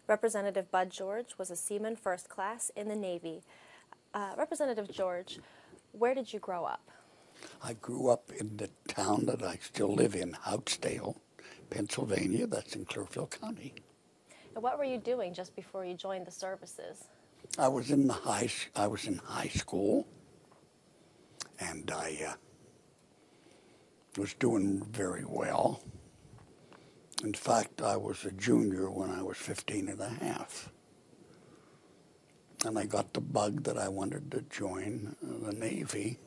Representative Bud George was a Seaman First Class in the Navy. Representative George, where did you grow up? I grew up in the town that I still live in, Houtzdale, Pennsylvania. That's in Clearfield County. And what were you doing just before you joined the services? I was in high school, and I was doing very well. In fact, I was a junior when I was 15 and a half. And I got the bug that I wanted to join the Navy.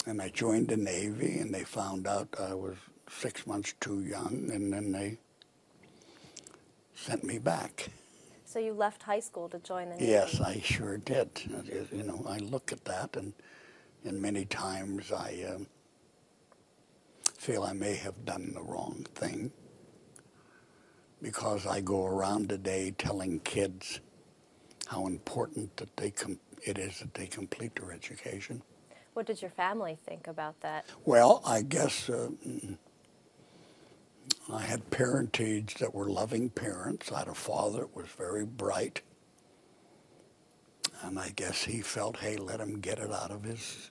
And I joined the Navy, and they found out I was 6 months too young, and then they sent me back. So you left high school to join the Navy? Yes, I sure did. You know, I look at that, and many times I feel I may have done the wrong thing, because I go around today telling kids how important that it is that they complete their education. What did your family think about that? Well, I guess I had parentage that were loving parents. I had a father that was very bright, and I guess he felt, hey, let him get it out of his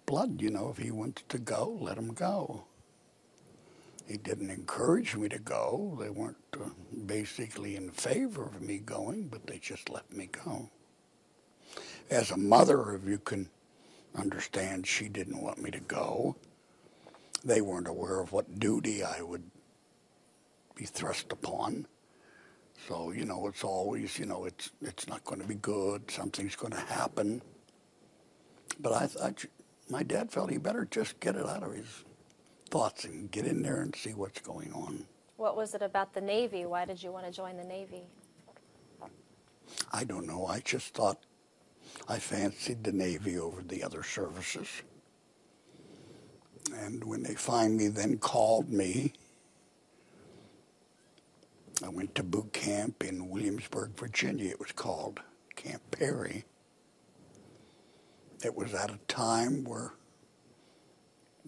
blood. You know, if he wants to go, let him go. He didn't encourage me to go. They weren't basically in favor of me going, but they just let me go. As a mother, if you can understand, she didn't want me to go. They weren't aware of what duty I would be thrust upon. So, you know, it's always, you know, it's not going to be good. Something's going to happen. But my dad felt he better just get it out of his thoughts and get in there and see what's going on. What was it about the Navy? Why did you want to join the Navy? I don't know. I just thought I fancied the Navy over the other services. And when they finally then called me, I went to boot camp in Williamsburg, Virginia. It was called Camp Perry. It was at a time where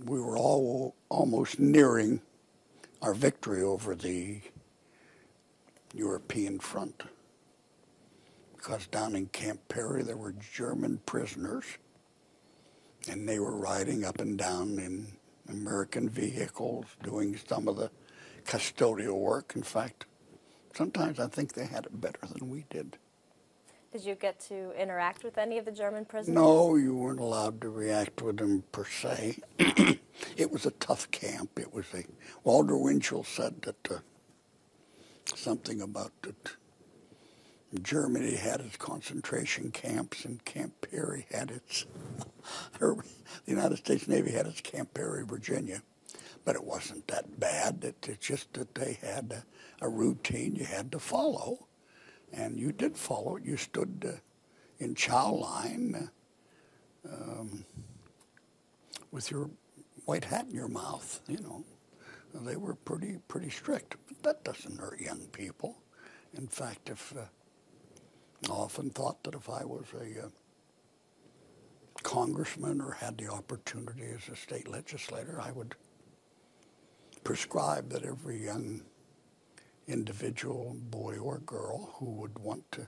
we were all almost nearing our victory over the European front. Because down in Camp Perry there were German prisoners, and they were riding up and down in American vehicles, doing some of the custodial work. In fact, sometimes I think they had it better than we did. Did you get to interact with any of the German prisoners? No, you weren't allowed to react with them per se. It was a tough camp. Walter Winchell said that something about that Germany had its concentration camps, and Camp Perry had its, the United States Navy had its Camp Perry, Virginia. But it wasn't that bad. It's just that they had a routine you had to follow. And you did follow it. You stood in chow line with your white hat in your mouth, you know. They were pretty strict. But that doesn't hurt young people. In fact, I often thought that if I was a congressman or had the opportunity as a state legislator, I would prescribe that every young individual, boy or girl, who would want to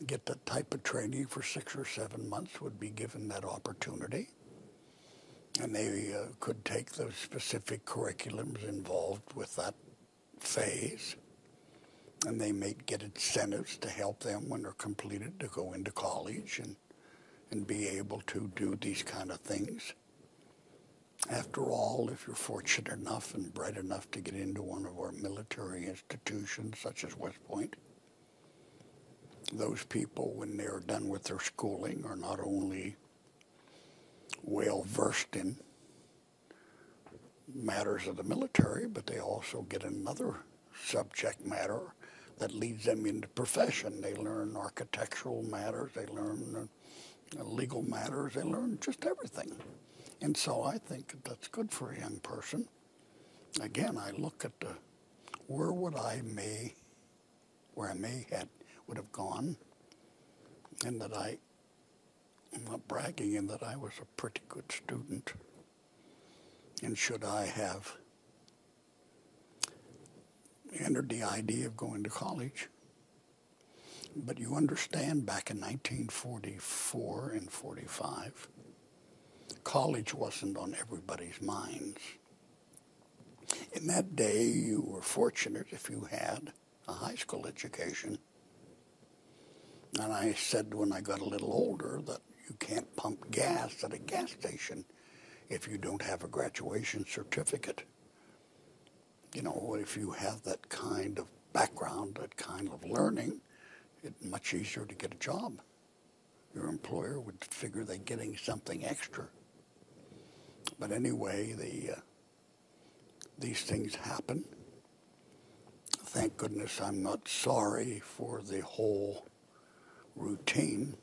get that type of training for 6 or 7 months would be given that opportunity. And they could take those specific curriculums involved with that phase. And they may get incentives to help them when they're completed to go into college and be able to do these kind of things. After all, if you're fortunate enough and bright enough to get into one of our military institutions, such as West Point, those people, when they're done with their schooling, are not only well versed in matters of the military, but they also get another subject matter that leads them into profession. They learn architectural matters, they learn legal matters, they learn just everything. And so I think that's good for a young person. Again, I look at where I may would have gone, and that I'm not bragging in that I was a pretty good student. And should I have entered the idea of going to college. But you understand, back in 1944 and 45, college wasn't on everybody's minds. In that day, you were fortunate if you had a high school education. And I said when I got a little older that you can't pump gas at a gas station if you don't have a graduation certificate. You know, if you have that kind of background, that kind of learning, it's much easier to get a job. Your employer would figure they're getting something extra. But anyway, these things happen. Thank goodness I'm not sorry for the whole routine.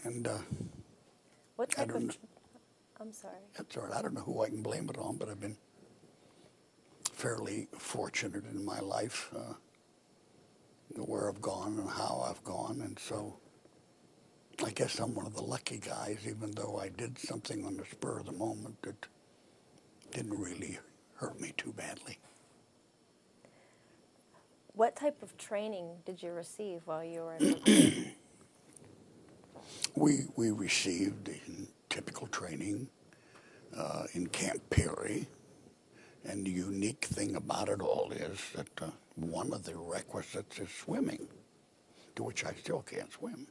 And What type of... I'm sorry. That's all right. I don't know who I can blame it on, but I've been fairly fortunate in my life, where I've gone and how I've gone. And so I guess I'm one of the lucky guys, even though I did something on the spur of the moment that didn't really hurt me too badly. What type of training did you receive while you were in We received typical training in Camp Peary, and the unique thing about it all is that one of the requisites is swimming, to which I still can't swim.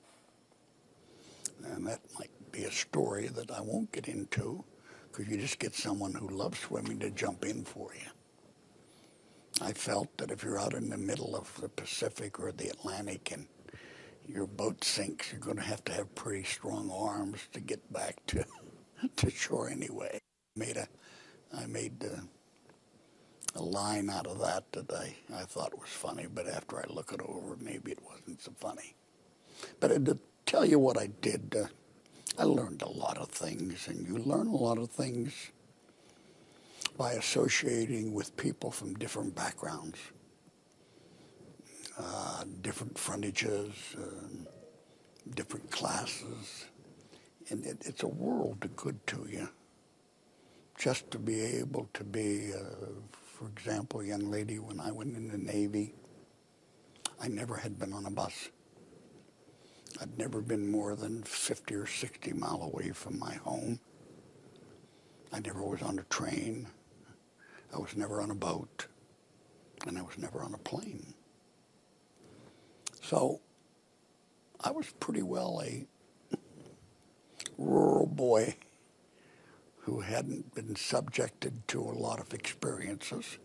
And that might be a story that I won't get into, because you just get someone who loves swimming to jump in for you. I felt that if you're out in the middle of the Pacific or the Atlantic and your boat sinks, you're going to have pretty strong arms to get back to shore anyway. I made a line out of that I thought was funny, but after I look it over, maybe it wasn't so funny. But to tell you what I did, I learned a lot of things, and you learn a lot of things by associating with people from different backgrounds, different frontages, different classes, and it's a world of good to you. Just to be able to be, for example, a young lady, when I went in the Navy, I never had been on a bus. I'd never been more than 50 or 60 miles away from my home. I never was on a train. I was never on a boat. And I was never on a plane. So I was pretty well a rural boy who hadn't been subjected to a lot of experiences.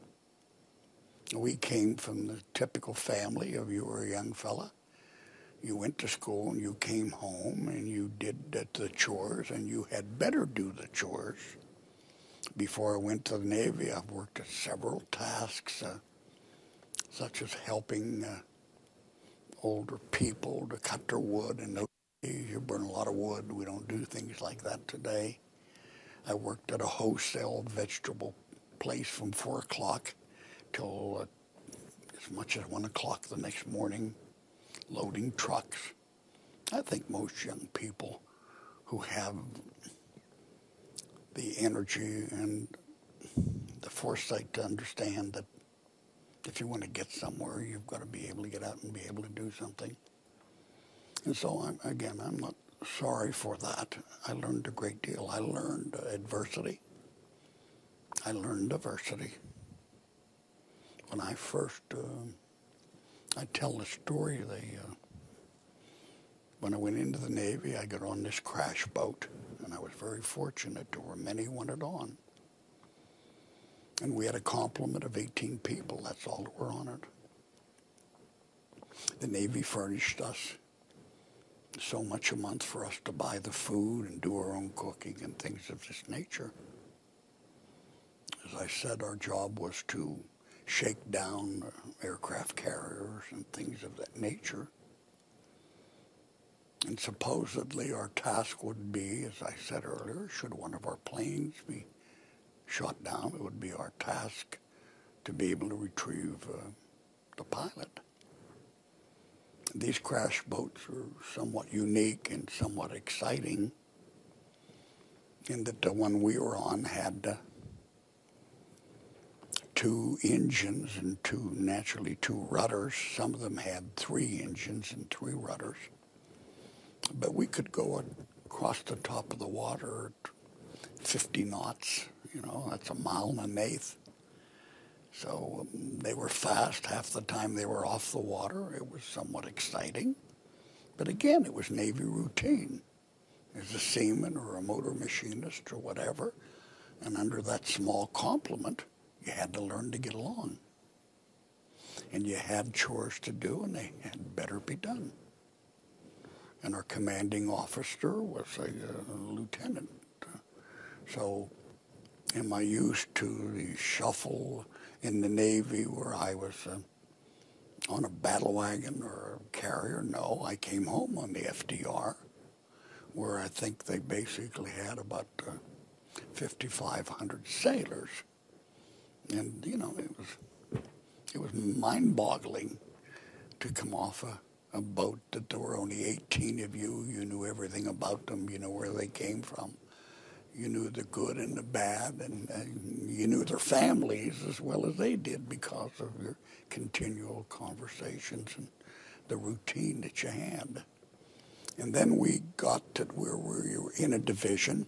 We came from the typical family of you were a young fella. You went to school and you came home and you did the chores, and you had better do the chores. Before I went to the Navy, I've worked at several tasks, such as helping older people to cut their wood. In those days, you burn a lot of wood. We don't do things like that today. I worked at a Houtzdale vegetable place from 4 o'clock till as much as 1 o'clock the next morning, loading trucks. I think most young people who have the energy and the foresight to understand that if you want to get somewhere, you've got to be able to get out and be able to do something. And so, I'm not sorry for that. I learned a great deal. I learned adversity. I learned diversity. When I first, I tell the story, when I went into the Navy, I got on this crash boat, and I was very fortunate. There were many wanted on. And we had a complement of 18 people. That's all that were on it. The Navy furnished us so much a month for us to buy the food and do our own cooking and things of this nature. As I said, our job was to shake down aircraft carriers and things of that nature. And supposedly our task would be, as I said earlier, should one of our planes be shot down, it would be our task to be able to retrieve the pilot. These crash boats are somewhat unique and somewhat exciting in that the one we were on had 2 engines and naturally 2 rudders. Some of them had 3 engines and 3 rudders. But we could go across the top of the water at 50 knots. You know, that's a mile and an eighth. So they were fast. Half the time they were off the water. It was somewhat exciting. But again, it was Navy routine. As a seaman or a motor machinist or whatever, and under that small complement, you had to learn to get along. And you had chores to do, and they had better be done. And our commanding officer was a lieutenant. So am I used to the shuffle in the Navy where I was on a battle wagon or a carrier? No, I came home on the FDR, where I think they basically had about 5,500 sailors. And, you know, it was mind-boggling to come off a boat that there were only 18 of you. You knew everything about them. You know where they came from. You knew the good and the bad, and you knew their families as well as they did because of your continual conversations and the routine that you had. And then we got to where we were in a division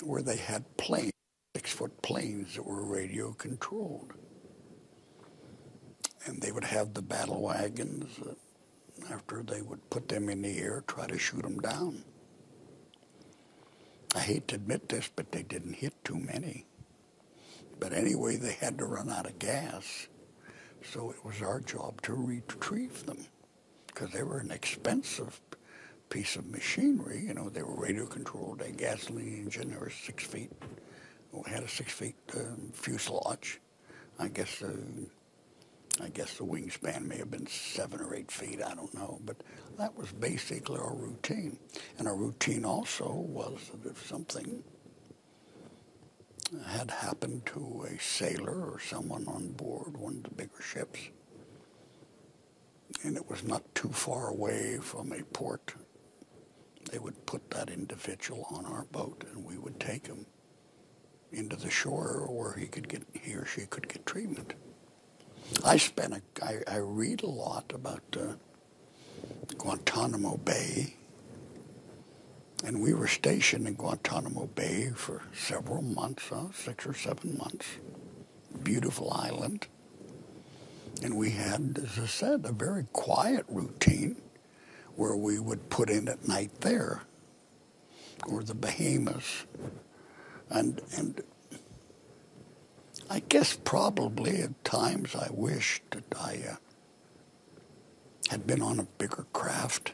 where they had planes, 6-foot planes that were radio controlled. And they would have the battle wagons, after they would put them in the air, try to shoot them down. I hate to admit this, but they didn't hit too many. But anyway, they had to run out of gas. So it was our job to retrieve them, because they were an expensive piece of machinery. You know, they were radio controlled, a gasoline engine. They were 6 feet. We had a 6 feet fuselage. I guess the wingspan may have been 7 or 8 feet. I don't know, but that was basically our routine. And our routine also was that if something had happened to a sailor or someone on board one of the bigger ships, and it was not too far away from a port, they would put that individual on our boat, and we would take him into the shore where he or she could get treatment. I read a lot about Guantanamo Bay, and we were stationed in Guantanamo Bay for several months, 6 or 7 months. Beautiful island. And we had, as I said, a very quiet routine where we would put in at night there, or the Bahamas. And I guess probably at times I wished that I had been on a bigger craft,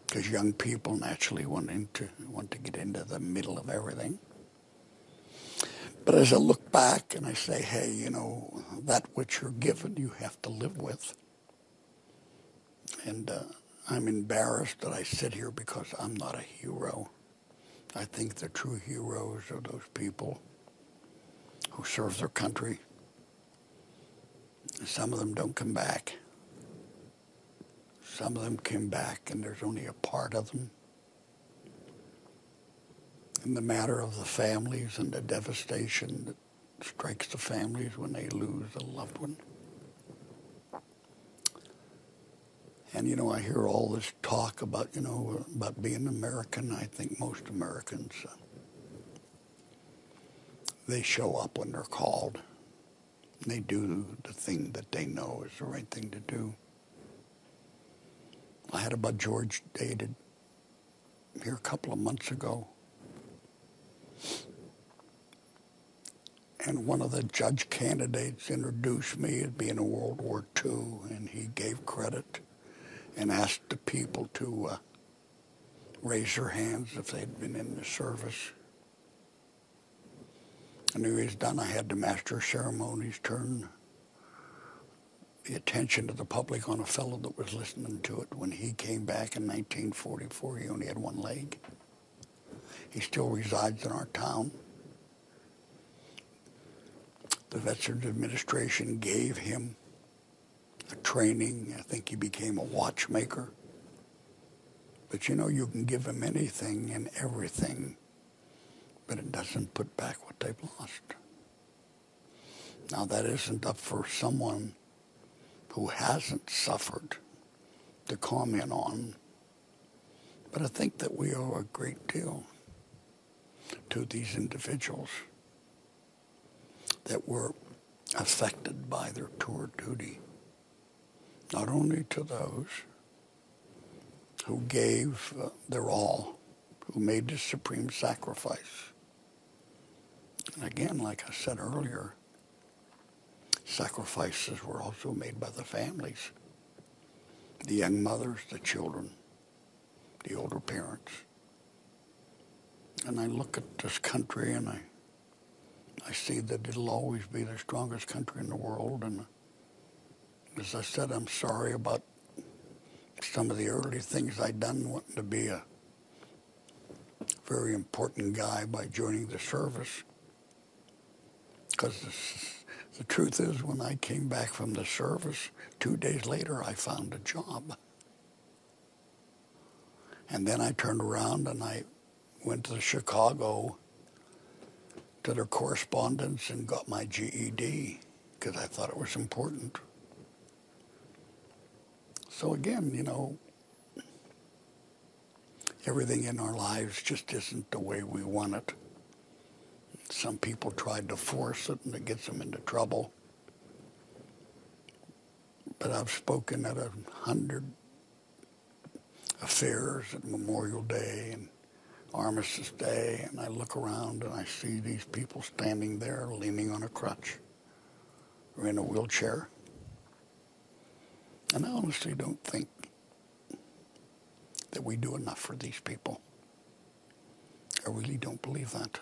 because young people naturally want to get into the middle of everything. But as I look back and I say, hey, you know, that which you're given, you have to live with. And I'm embarrassed that I sit here because I'm not a hero. I think the true heroes are those people who serve their country. Some of them don't come back. Some of them came back, and there's only a part of them. In the matter of the families and the devastation that strikes the families when they lose a loved one. And, you know, I hear all this talk about, you know, about being American. I think most Americans, they show up when they're called. And they do the thing that they know is the right thing to do. I had a Bud George dated here a couple of months ago. And one of the judge candidates introduced me as being in World War II, and he gave credit and asked the people to raise their hands if they'd been in the service. And when he was done, I had the master of ceremonies turn the attention of the public on a fellow that was listening to it. When he came back in 1944, he only had one leg. He still resides in our town. The Veterans Administration gave him a training. I think he became a watchmaker. But you know, you can give them anything and everything, but it doesn't put back what they've lost. Now, that isn't up for someone who hasn't suffered to comment on, but I think that we owe a great deal to these individuals that were affected by their tour duty, not only to those who gave their all, who made the supreme sacrifice. And again, like I said earlier, sacrifices were also made by the families, the young mothers, the children, the older parents. And I look at this country and I see that it'll always be the strongest country in the world. And as I said, I'm sorry about some of the early things I'd done, wanting to be a very important guy by joining the service. Because the truth is, when I came back from the service, 2 days later, I found a job. And then I turned around and I went to Chicago to their correspondence and got my GED because I thought it was important. So again, you know, everything in our lives just isn't the way we want it. Some people tried to force it and it gets them into trouble. But I've spoken at 100 affairs at Memorial Day and Armistice Day, and I look around and I see these people standing there leaning on a crutch or in a wheelchair. And I honestly don't think that we do enough for these people. I really don't believe that.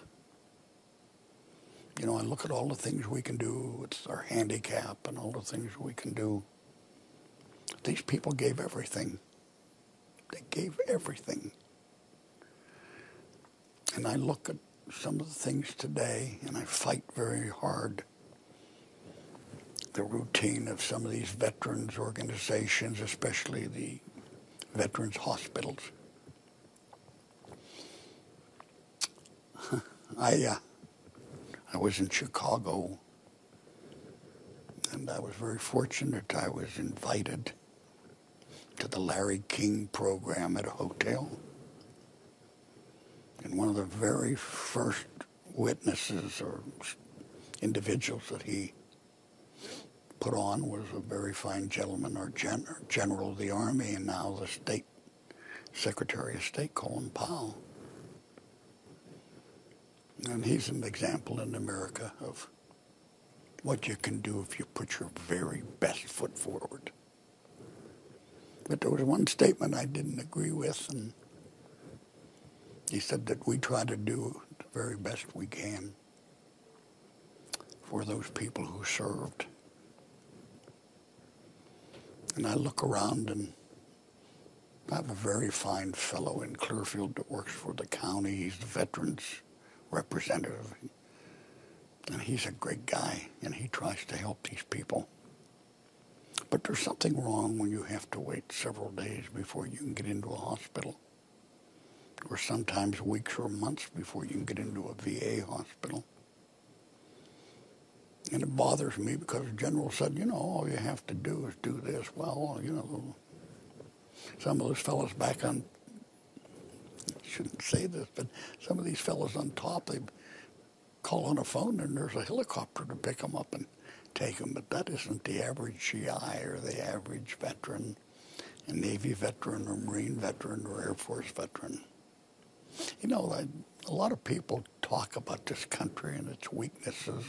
You know, I look at all the things we can do with our handicap and all the things we can do. These people gave everything. They gave everything. And I look at some of the things today and I fight very hard. The routine of some of these veterans organizations, especially the veterans hospitals. I was in Chicago, and I was very fortunate. I was invited to the Larry King program at a hotel. And one of the very first witnesses or individuals that he put on was a very fine gentleman, our general of the Army, and now the state Secretary of State, Colin Powell. And he's an example in America of what you can do if you put your very best foot forward. But there was one statement I didn't agree with, and he said that we try to do the very best we can for those people who served. And I look around and I have a very fine fellow in Clearfield that works for the county. He's the veterans representative. And he's a great guy, and he tries to help these people. But there's something wrong when you have to wait several days before you can get into a hospital, or sometimes weeks or months before you can get into a VA hospital. And it bothers me because the general said, you know, all you have to do is do this. Well, you know, some of those fellows back on, I shouldn't say this, but some of these fellows on top, they call on a phone and there's a helicopter to pick them up and take them. But that isn't the average GI or the average veteran, a Navy veteran or Marine veteran or Air Force veteran. You know, a lot of people talk about this country and its weaknesses.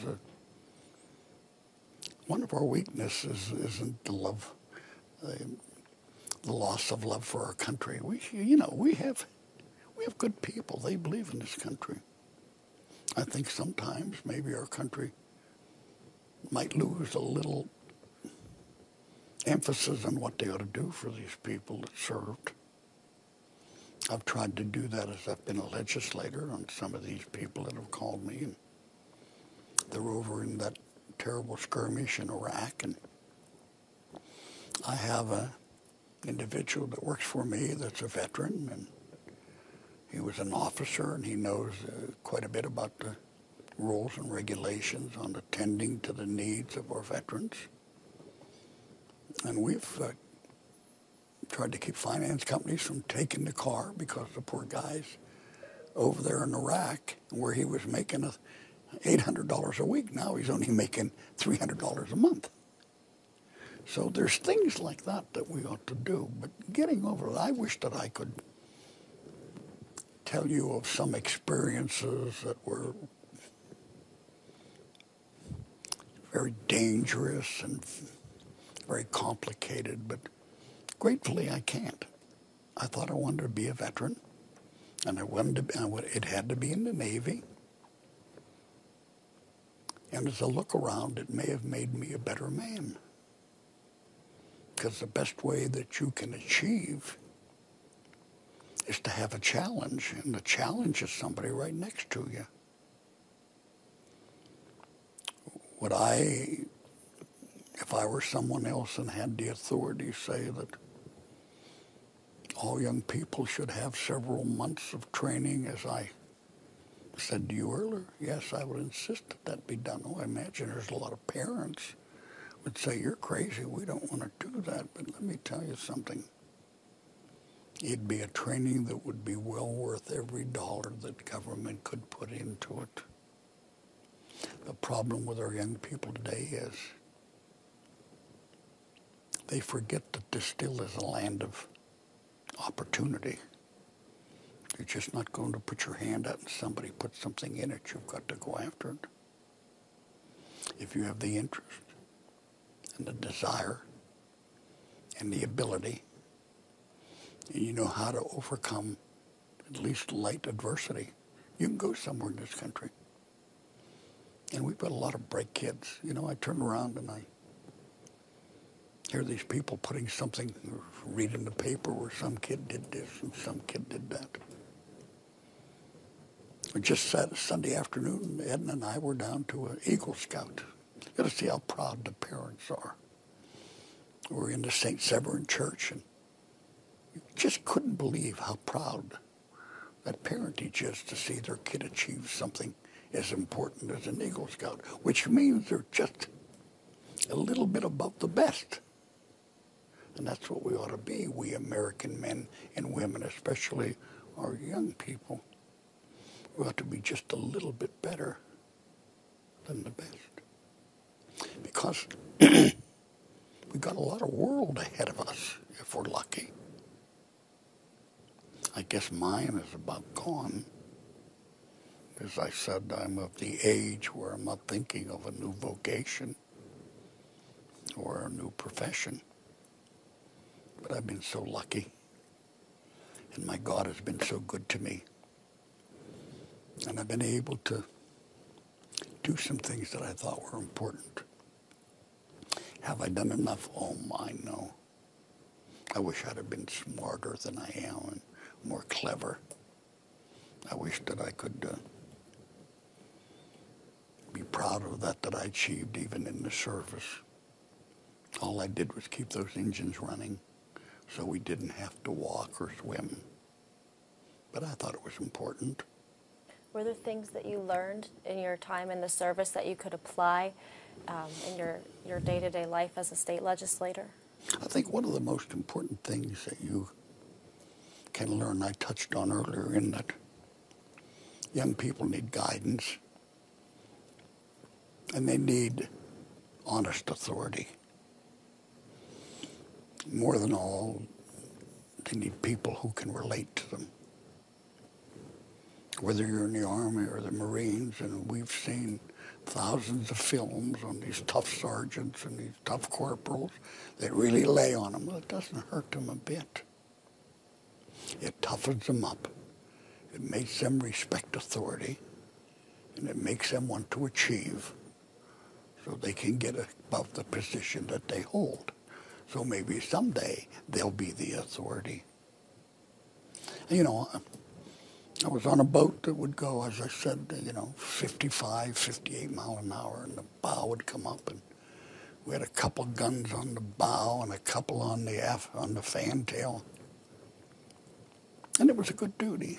One of our weaknesses isn't the love, the loss of love for our country. We have good people. They believe in this country. I think sometimes maybe our country might lose a little emphasis on what they ought to do for these people that served. I've tried to do that as I've been a legislator on some of these people that have called me. And they're over in that terrible skirmish in Iraq. And I have an individual that works for me that's a veteran, and he was an officer, and he knows quite a bit about the rules and regulations on attending to the needs of our veterans. And we've tried to keep finance companies from taking the car because the poor guys over there in Iraq, where he was making $800 a week, now he's only making $300 a month. So there's things like that that we ought to do. But getting over it, I wish that I could tell you of some experiences that were very dangerous and very complicated, but gratefully I can't. I thought I wanted to be a veteran, and it had to be in the Navy. And as I look around, it may have made me a better man. Because the best way that you can achieve is to have a challenge, and the challenge is somebody right next to you. If I were someone else and had the authority, say that all young people should have several months of training, as I said to you earlier, yes, I would insist that that be done. Oh, I imagine there's a lot of parents would say, you're crazy, we don't want to do that. But let me tell you something. It'd be a training that would be well worth every dollar that government could put into it. The problem with our young people today is they forget that this still is a land of opportunity. You're just not going to put your hand out and somebody puts something in it. You've got to go after it. If you have the interest and the desire and the ability, and you know how to overcome at least light adversity, you can go somewhere in this country. And we've got a lot of bright kids. You know, I turn around and I hear these people putting something, or reading the paper where some kid did this and some kid did that. We just Sunday afternoon, Edna and I were down to an Eagle Scout. You got to see how proud the parents are. We're in the St. Severin Church, and you just couldn't believe how proud that parentage is to see their kid achieve something as important as an Eagle Scout, which means they're just a little bit above the best. And that's what we ought to be, we American men and women, especially our young people. We ought to be just a little bit better than the best. Because we've got a lot of world ahead of us, if we're lucky. I guess mine is about gone. As I said, I'm of the age where I'm not thinking of a new vocation or a new profession. But I've been so lucky, and my God has been so good to me. And I've been able to do some things that I thought were important. Have I done enough? Oh my, no. I wish I'd have been smarter than I am and more clever. I wish that I could be proud of that I achieved even in the service. All I did was keep those engines running so we didn't have to walk or swim. But I thought it was important. Were there things that you learned in your time in the service that you could apply in your day-to-day life as a state legislator? I think one of the most important things that you can learn, I touched on earlier, in that young people need guidance and they need honest authority. More than all, they need people who can relate to them. Whether you're in the Army or the Marines, and we've seen thousands of films on these tough sergeants and these tough corporals that really lay on them. Well, it doesn't hurt them a bit. It toughens them up. It makes them respect authority, and it makes them want to achieve so they can get above the position that they hold. So maybe someday they'll be the authority. You know, I was on a boat that would go, as I said, 55, 58 mile an hour, and the bow would come up, and we had a couple guns on the bow and a couple on the fantail. And it was a good duty.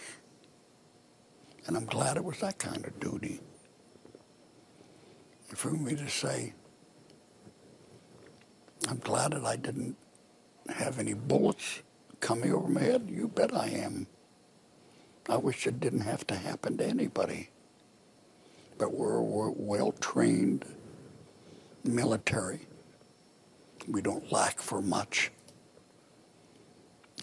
And I'm glad it was that kind of duty. for me to say, I'm glad that I didn't have any bullets coming over my head, you bet I am. I wish it didn't have to happen to anybody. But we're well-trained military. We don't lack for much.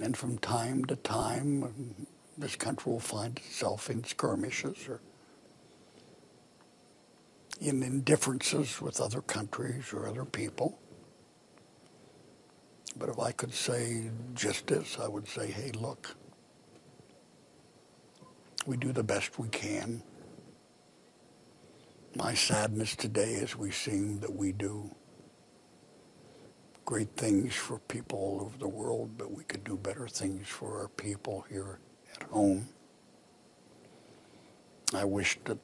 And from time to time, this country will find itself in skirmishes or in indifferences with other countries or other people. But if I could say just this, I would say, hey, look, we do the best we can. My sadness today is we seem that we do great things for people all over the world, but we could do better things for our people here at home. I wish that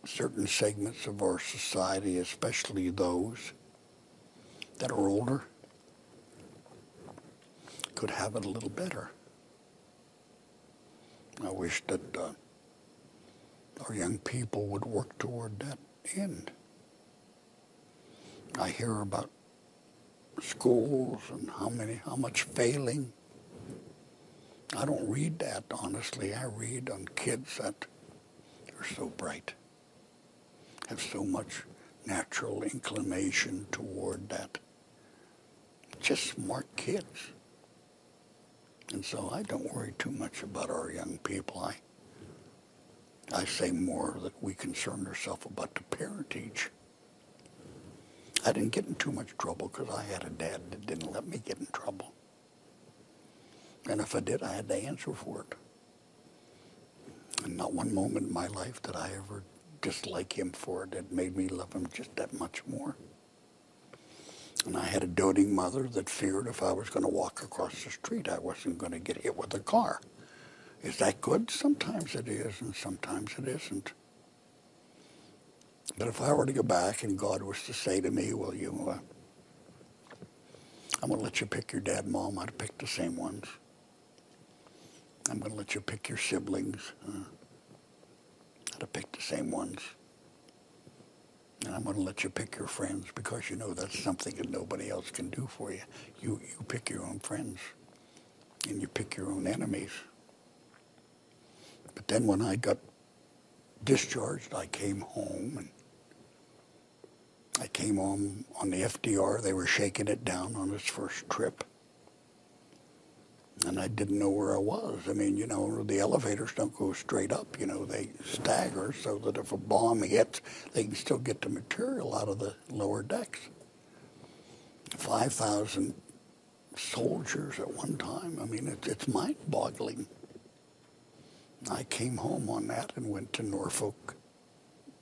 certain segments of our society, especially those that are older, could have it a little better. I wish that our young people would work toward that end. I hear about schools and how much failing. I don't read that, honestly. I read on kids that are so bright, have so much natural inclination toward that. Just smart kids. And so I don't worry too much about our young people. I say more that we concern ourselves about the parentage. I didn't get in too much trouble because I had a dad that didn't let me get in trouble. And if I did, I had to answer for it. And not one moment in my life did I ever dislike him for it. It made me love him just that much more. And I had a doting mother that feared if I was going to walk across the street, I wasn't going to get hit with a car. Is that good? Sometimes it is, and sometimes it isn't. But if I were to go back and God was to say to me, well, I'm going to let you pick your dad and mom, I'd pick the same ones. I'm going to let you pick your siblings, I'd have picked the same ones. And I'm going to let you pick your friends because you know that's something that nobody else can do for you. You pick your own friends and you pick your own enemies. But then when I got discharged, I came home and I came home on the FDR. They were shaking it down on its first trip. And I didn't know where I was. I mean, the elevators don't go straight up. They stagger so that if a bomb hits, they can still get the material out of the lower decks. 5,000 soldiers at one time. I mean, it's mind-boggling. I came home on that and went to Norfolk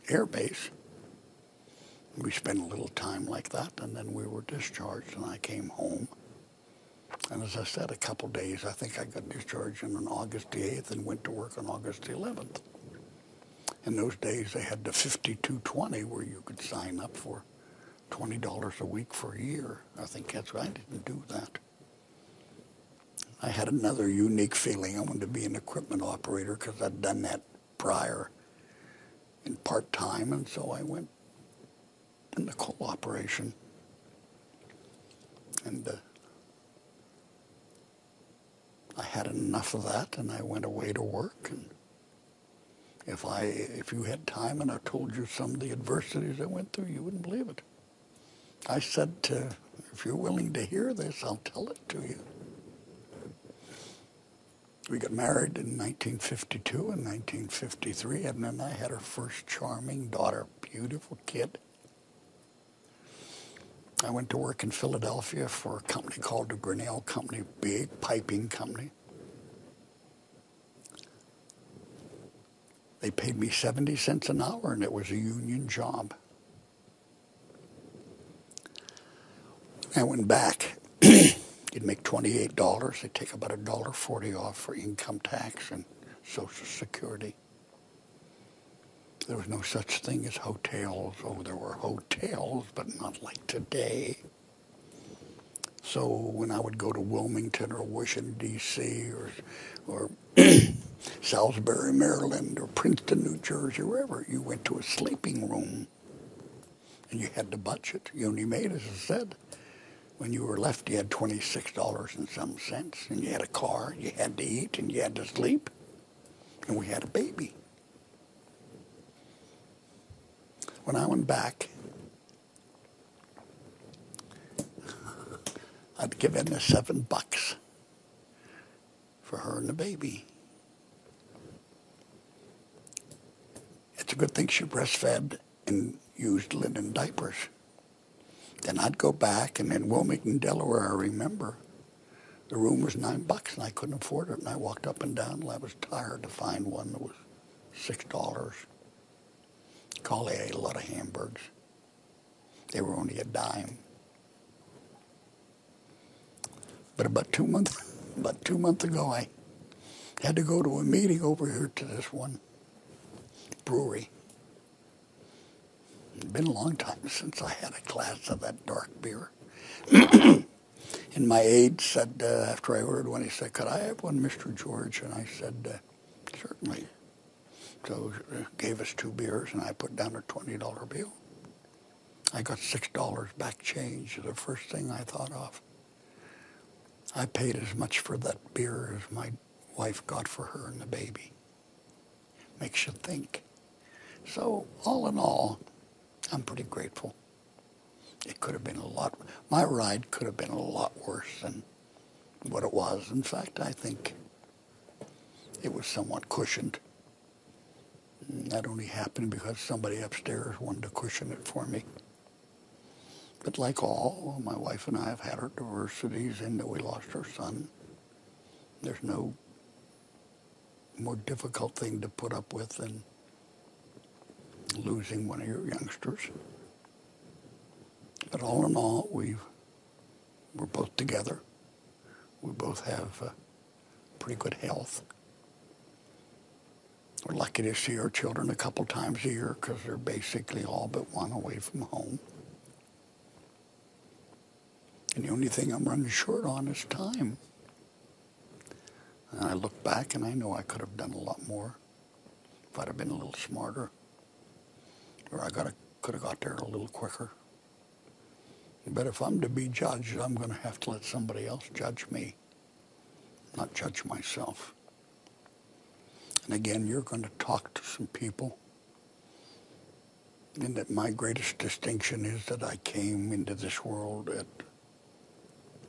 Air Base. We spent a little time like that, and then we were discharged, and I came home. And as I said, a couple days, I think I got discharged on August the 8th and went to work on August the 11th. In those days, they had the 5220 where you could sign up for $20 a week for a year. I think that's why I didn't do that. I had another unique feeling. I wanted to be an equipment operator because I'd done that prior in part-time, and so I went in the coal operation. And I had enough of that, and I went away to work. And if you had time and I told you some of the adversities I went through, you wouldn't believe it. I said, if you're willing to hear this, I'll tell it to you. We got married in 1952 and 1953, and then I had our first charming daughter, beautiful kid. I went to work in Philadelphia for a company called the Grinnell Company, big piping company. They paid me 70 cents an hour, and it was a union job. I went back. You'd make $28. They'd take about $1.40 off for income tax and Social Security. There was no such thing as hotels. Oh, there were hotels, but not like today. So when I would go to Wilmington or Washington, D.C., or Salisbury, Maryland, or Princeton, New Jersey, wherever, you went to a sleeping room and you had to budget. You only made, as I said, when you were left, you had $26 and some cents, and you had a car, you had to eat, and you had to sleep, and we had a baby. When I went back, I'd give in the $7 for her and the baby. It's a good thing she breastfed and used linen diapers. Then I'd go back, and in Wilmington, Delaware, I remember, the room was $9, and I couldn't afford it, and I walked up and down, and I was tired to find one that was $6. Collie ate a lot of hamburgers. They were only a dime. But about 2 months ago, I had to go to a meeting over here to this one brewery. It's been a long time since I had a glass of that dark beer. And my aide said, after I ordered one, he said, "Could I have one, Mr. George?" And I said, "Certainly." So gave us 2 beers, and I put down a $20 bill. I got $6 back change. The first thing I thought of. I paid as much for that beer as my wife got for her and the baby. Makes you think. So all in all, I'm pretty grateful. It could have been a lot. My ride could have been a lot worse than what it was. In fact, I think it was somewhat cushioned. And that only happened because somebody upstairs wanted to cushion it for me. But like all, my wife and I have had our adversities, and we lost our son. There's no more difficult thing to put up with than losing one of your youngsters. But all in all, we're both together. We both have pretty good health. We're lucky to see our children a couple times a year because they're basically all but one away from home. And the only thing I'm running short on is time. And I look back and I know I could have done a lot more if I'd have been a little smarter. Or I could have got there a little quicker. But if I'm to be judged, I'm going to have to let somebody else judge me, not judge myself. And again, you're going to talk to some people. And that my greatest distinction is that I came into this world at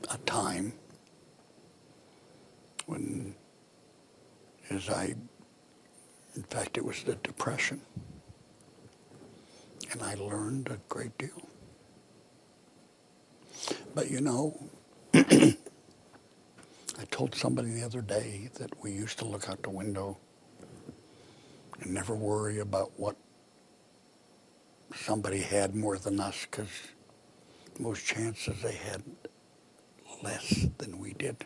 a time when, in fact, it was the Depression. And I learned a great deal. But you know, I told somebody the other day that we used to look out the window and never worry about what somebody had more than us, because most chances they had less than we did.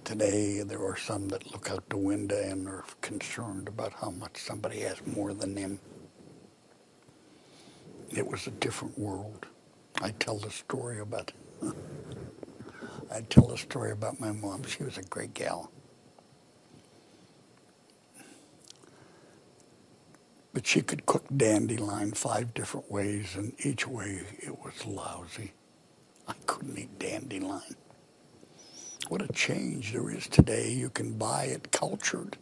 Today, there are some that look out the window and are concerned about how much somebody has more than them. It was a different world. I tell the story about my mom. She was a great gal. But she could cook dandelion 5 different ways, and each way it was lousy. I couldn't eat dandelion. What a change there is today. You can buy it cultured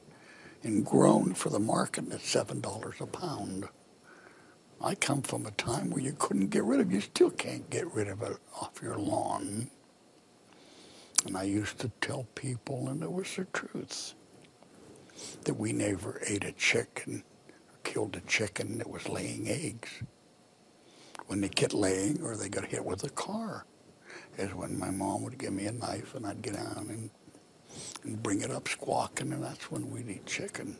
and grown for the market at $7 a pound. I come from a time where you couldn't get rid of it. You still can't get rid of it off your lawn. And I used to tell people, and it was the truth, that we never ate a chicken or killed a chicken that was laying eggs. When they get laying or they got hit with a car is when my mom would give me a knife and I'd get down and bring it up squawking, and that's when we'd eat chicken.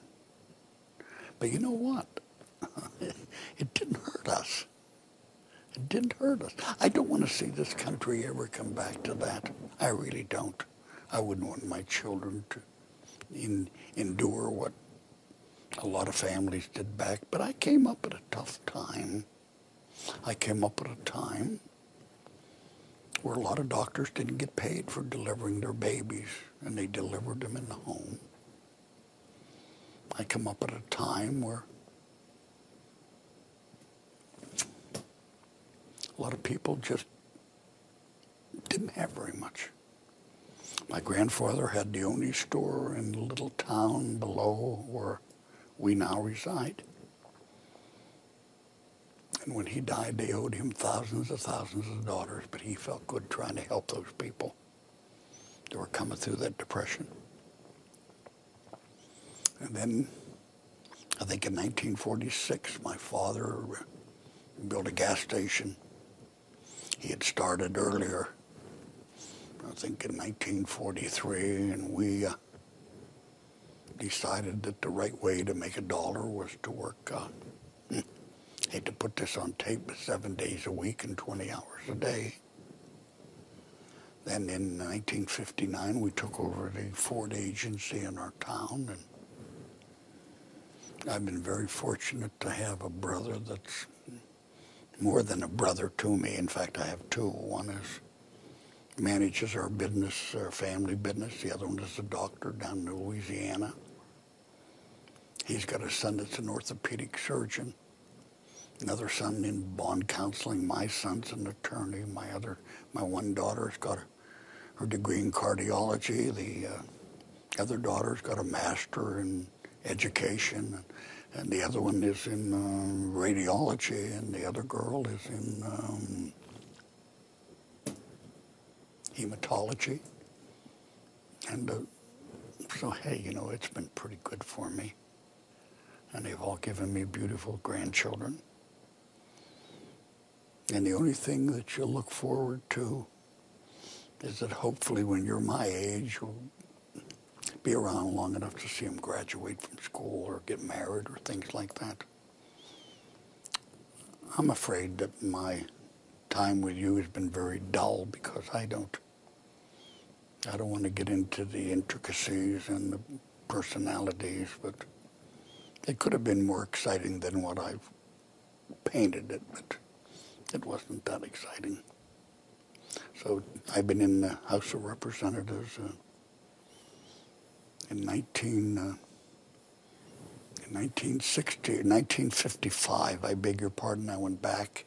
But you know what? It didn't hurt us. It didn't hurt us. I don't want to see this country ever come back to that. I really don't. I wouldn't want my children to endure what a lot of families did back. But I came up at a tough time. I came up at a time where a lot of doctors didn't get paid for delivering their babies, and they delivered them in the home. I come up at a time where a lot of people just didn't have very much. My grandfather had the only store in the little town below where we now reside. And when he died, they owed him thousands of dollars, but he felt good trying to help those people that were coming through that depression. And then, I think in 1946, my father built a gas station. He had started earlier, I think in 1943, and we decided that the right way to make $1 was to work, hate to put this on tape, but 7 days a week and 20 hours a day. Then in 1959, we took over the Ford agency in our town, and I've been very fortunate to have a brother that's more than a brother to me. In fact, I have two. One manages our business, our family business. The other one is a doctor down in Louisiana. He's got a son that's an orthopedic surgeon. Another son in bond counseling. My son's an attorney. My one daughter's got her degree in cardiology. The other daughter's got a master in education. And the other one is in radiology, and the other girl is in hematology. And so, hey, you know, it's been pretty good for me. And they've all given me beautiful grandchildren. And the only thing that you look forward to is that hopefully when you're my age, you'll be around long enough to see them graduate from school or get married or things like that. I'm afraid that my time with you has been very dull because I don't want to get into the intricacies and the personalities, but it could have been more exciting than what I've painted it, but it wasn't that exciting. So I've been in the House of Representatives in 1955, I beg your pardon, I went back,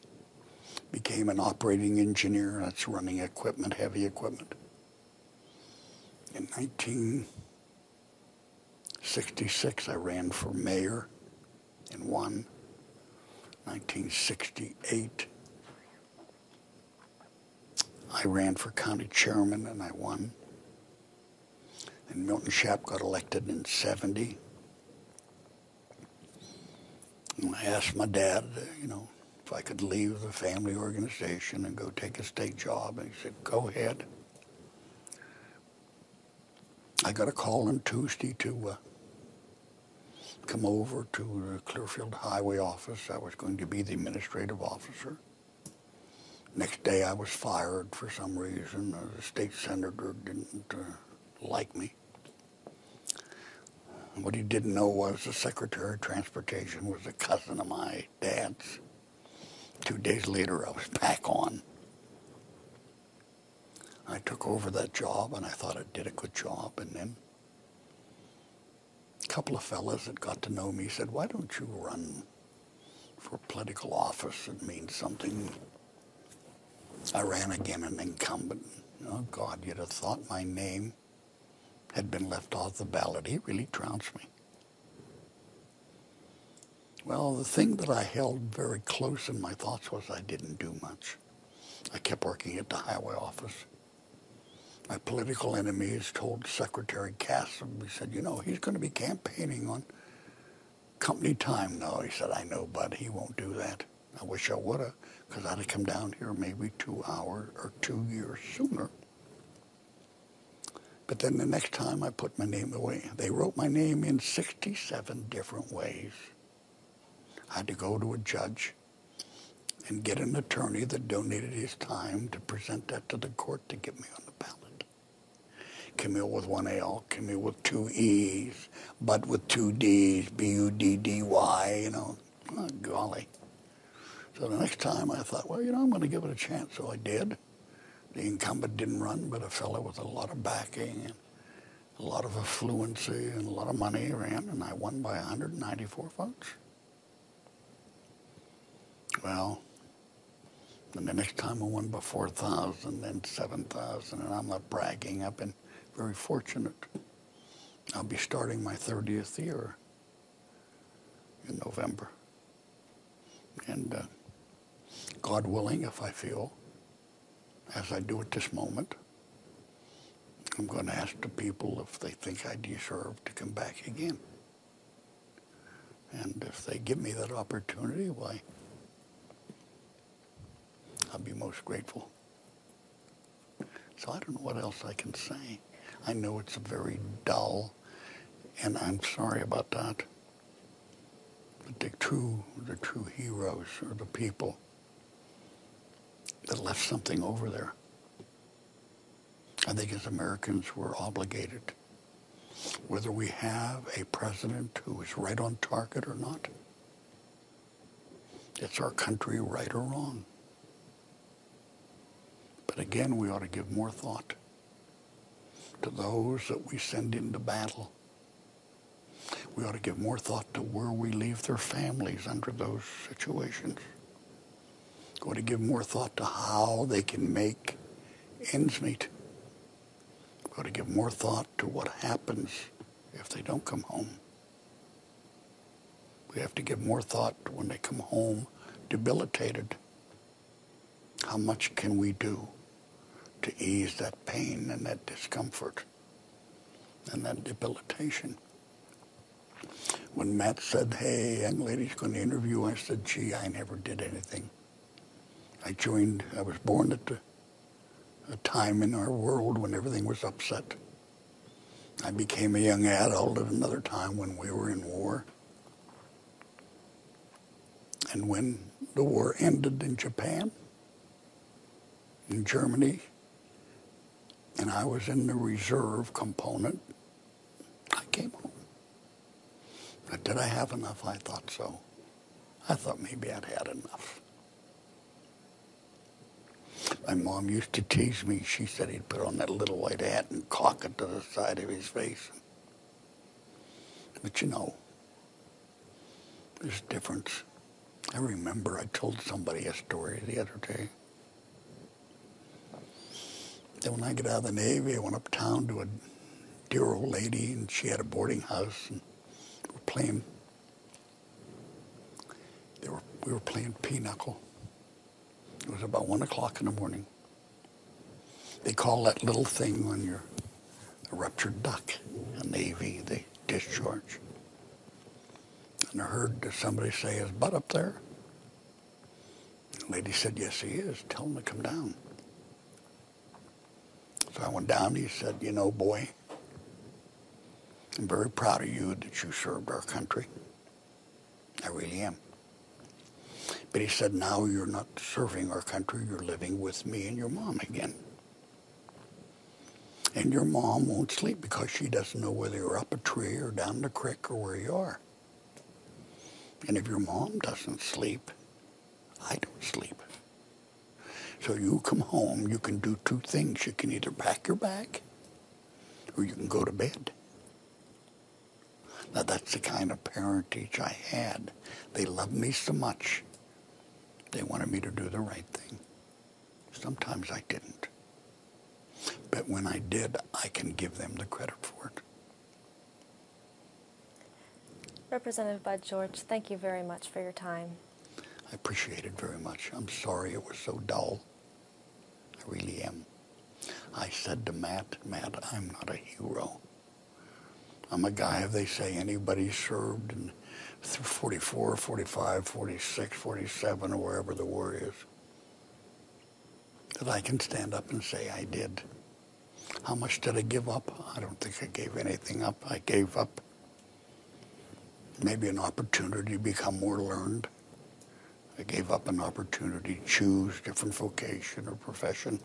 became an operating engineer. That's running equipment, heavy equipment. In 1966, I ran for mayor and won. 1968, I ran for county chairman and I won. And Milton Shapp got elected in 70. And I asked my dad, you know, if I could leave the family organization and go take a state job. And he said, go ahead. I got a call on Tuesday to come over to the Clearfield Highway office. I was going to be the administrative officer. Next day I was fired for some reason. The state senator didn't like me. What he didn't know was the Secretary of Transportation was a cousin of my dad's. 2 days later, I was back on. I took over that job, and I thought I did a good job. And then a couple of fellas that got to know me said, why don't you run for political office? It means something. I ran again an incumbent. Oh, God, you'd have thought my name had been left off the ballot. He really trounced me. Well, the thing that I held very close in my thoughts was I didn't do much. I kept working at the highway office. My political enemies told Secretary Cassim, he said, you know, he's going to be campaigning on company time. No, he said, I know, Bud, he won't do that. I wish I would have, because I'd have come down here maybe 2 hours or 2 years sooner. But then the next time I put my name away, they wrote my name in 67 different ways. I had to go to a judge and get an attorney that donated his time to present that to the court to get me on the ballot. Camille with 1 L, Camille with 2 E's, Bud with 2 D's, B-U-D-D-Y, you know. Oh, golly. So the next time I thought, well, you know, I'm going to give it a chance. So I did. The incumbent didn't run, but a fellow with a lot of backing and a lot of affluency and a lot of money ran, and I won by 194 votes. Well, and the next time I won by 4,000, then 7,000, and I'm not bragging. I've been very fortunate. I'll be starting my 30th year in November. And God willing, if I feel, as I do at this moment, I'm going to ask the people if they think I deserve to come back again. And if they give me that opportunity, why, I'll be most grateful. So I don't know what else I can say. I know it's very dull, and I'm sorry about that. But the true heroes are the people that left something over there. I think as Americans we're obligated, whether we have a president who is right on target or not. It's our country, right or wrong. But again, we ought to give more thought to those that we send into battle. We ought to give more thought to where we leave their families under those situations. We ought to give more thought to how they can make ends meet. We ought to give more thought to what happens if they don't come home. We have to give more thought to when they come home debilitated. How much can we do to ease that pain and that discomfort and that debilitation? When Matt said, hey, young lady's going to interview, I said, gee, I never did anything. I was born at a time in our world when everything was upset. I became a young adult at another time when we were in war. And when the war ended in Japan, in Germany, and I was in the reserve component, I came home. But did I have enough? I thought so. I thought maybe I'd had enough. My mom used to tease me. She said he'd put on that little white hat and cock it to the side of his face. But you know, there's a difference. I remember I told somebody a story the other day. That when I got out of the Navy, I went uptown to a dear old lady, and she had a boarding house, and we were playing pinochle. It was about 1 o'clock in the morning. They call that little thing when you're a ruptured duck, a Navy, they discharge. And I heard somebody say, is Bud up there? The lady said, yes, he is. Tell him to come down. So I went down. He said, you know, boy, I'm very proud of you that you served our country. I really am. But he said, now you're not serving our country. You're living with me and your mom again. And your mom won't sleep because she doesn't know whether you're up a tree or down the creek or where you are. And if your mom doesn't sleep, I don't sleep. So you come home, you can do two things. You can either pack your bag or you can go to bed. Now that's the kind of parentage I had. They loved me so much. They wanted me to do the right thing. Sometimes I didn't. But when I did, I can give them the credit for it. Representative Bud George, thank you very much for your time. I appreciate it very much. I'm sorry it was so dull. I really am. I said to Matt, I'm not a hero. I'm a guy, if they say anybody served in 44, 45, 46, 47, or wherever the war is, that I can stand up and say I did. How much did I give up? I don't think I gave anything up. I gave up maybe an opportunity to become more learned. I gave up an opportunity to choose different vocation or profession.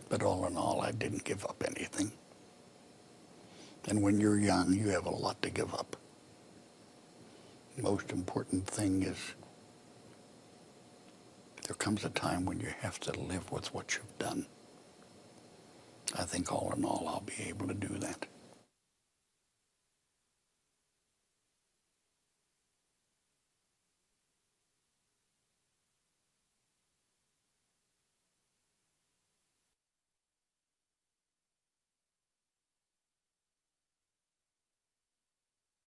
But all in all, I didn't give up anything. And when you're young, you have a lot to give up. The most important thing is There comes a time when you have to live with what you've done. I think all in all, I'll be able to do that.